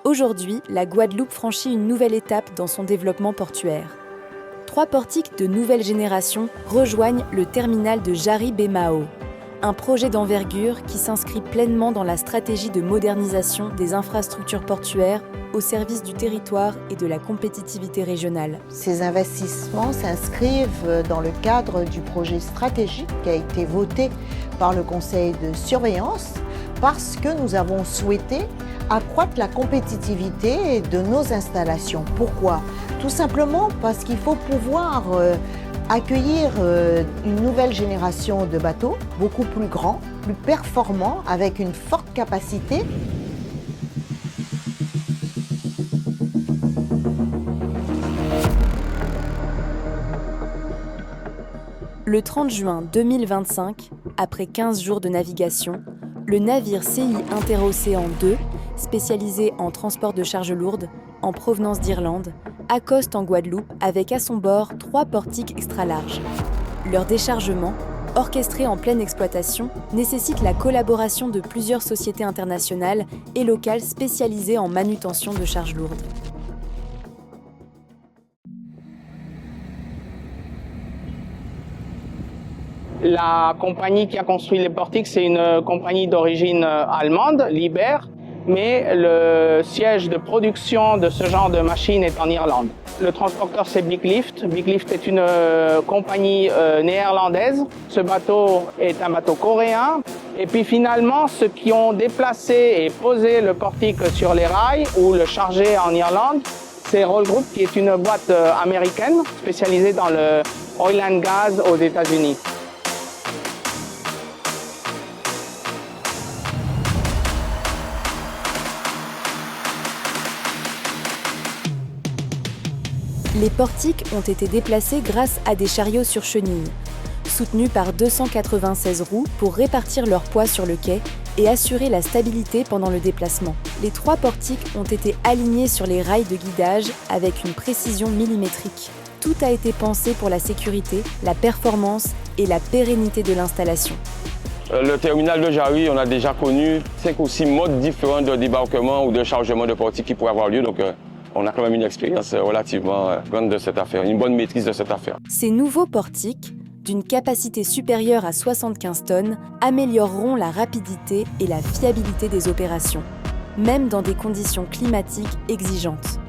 Aujourd'hui, la Guadeloupe franchit une nouvelle étape dans son développement portuaire. 3 portiques de nouvelle génération rejoignent le terminal de Jari-Bemao, un projet d'envergure qui s'inscrit pleinement dans la stratégie de modernisation des infrastructures portuaires au service du territoire et de la compétitivité régionale. Ces investissements s'inscrivent dans le cadre du projet stratégique qui a été voté par le Conseil de surveillance parce que nous avons souhaité accroître la compétitivité de nos installations. Pourquoi? Tout simplement parce qu'il faut pouvoir accueillir une nouvelle génération de bateaux, beaucoup plus grands, plus performants, avec une forte capacité. Le 30 juin 2025, après 15 jours de navigation, le navire CI Interocéan 2, spécialisé en transport de charges lourdes, en provenance d'Irlande, accoste en Guadeloupe avec à son bord 3 portiques extra larges. Leur déchargement, orchestré en pleine exploitation, nécessite la collaboration de plusieurs sociétés internationales et locales spécialisées en manutention de charges lourdes. La compagnie qui a construit les portiques, c'est une compagnie d'origine allemande, Liebherr, mais le siège de production de ce genre de machine est en Irlande. Le transporteur, c'est Big Lift. Big Lift est une compagnie néerlandaise. Ce bateau est un bateau coréen. Et puis finalement, ceux qui ont déplacé et posé le portique sur les rails ou le chargé en Irlande, c'est Roll Group, qui est une boîte américaine spécialisée dans le oil and gas aux États-Unis. Les portiques ont été déplacés grâce à des chariots sur chenilles, soutenus par 296 roues pour répartir leur poids sur le quai et assurer la stabilité pendant le déplacement. Les 3 portiques ont été alignés sur les rails de guidage avec une précision millimétrique. Tout a été pensé pour la sécurité, la performance et la pérennité de l'installation. Le terminal de Jari, on a déjà connu 5 ou 6 modes différents de débarquement ou de chargement de portiques qui pourraient avoir lieu. Donc, on a quand même une expérience relativement grande de cette affaire, une bonne maîtrise de cette affaire. Ces nouveaux portiques, d'une capacité supérieure à 75 tonnes, amélioreront la rapidité et la fiabilité des opérations, même dans des conditions climatiques exigeantes.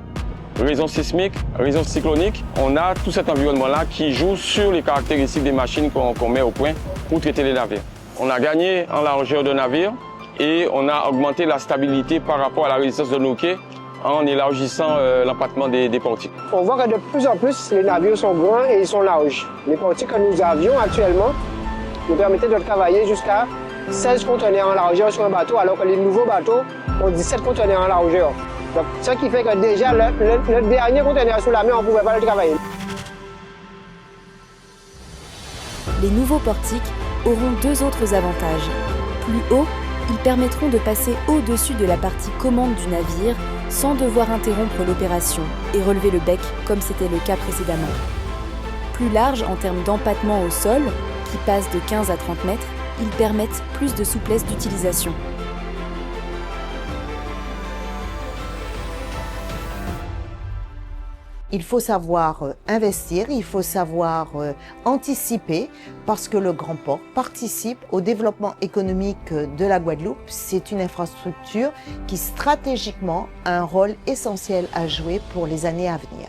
Raison sismique, raison cyclonique, on a tout cet environnement-là qui joue sur les caractéristiques des machines qu'on met au point pour traiter les navires. On a gagné en largeur de navire et on a augmenté la stabilité par rapport à la résistance de nos quais en élargissant l'empattement des portiques. On voit que de plus en plus, les navires sont grands et ils sont larges. Les portiques que nous avions actuellement nous permettaient de travailler jusqu'à 16 conteneurs en largeur sur un bateau, alors que les nouveaux bateaux ont 17 conteneurs en largeur. Donc, ce qui fait que déjà, le dernier conteneur sous la mer, on ne pouvait pas le travailler. Les nouveaux portiques auront 2 autres avantages. Plus haut, ils permettront de passer au-dessus de la partie commande du navire sans devoir interrompre l'opération et relever le bec comme c'était le cas précédemment. Plus large en termes d'empattement au sol, qui passe de 15 à 30 mètres, ils permettent plus de souplesse d'utilisation. Il faut savoir investir, il faut savoir anticiper parce que le Grand Port participe au développement économique de la Guadeloupe. C'est une infrastructure qui stratégiquement a un rôle essentiel à jouer pour les années à venir.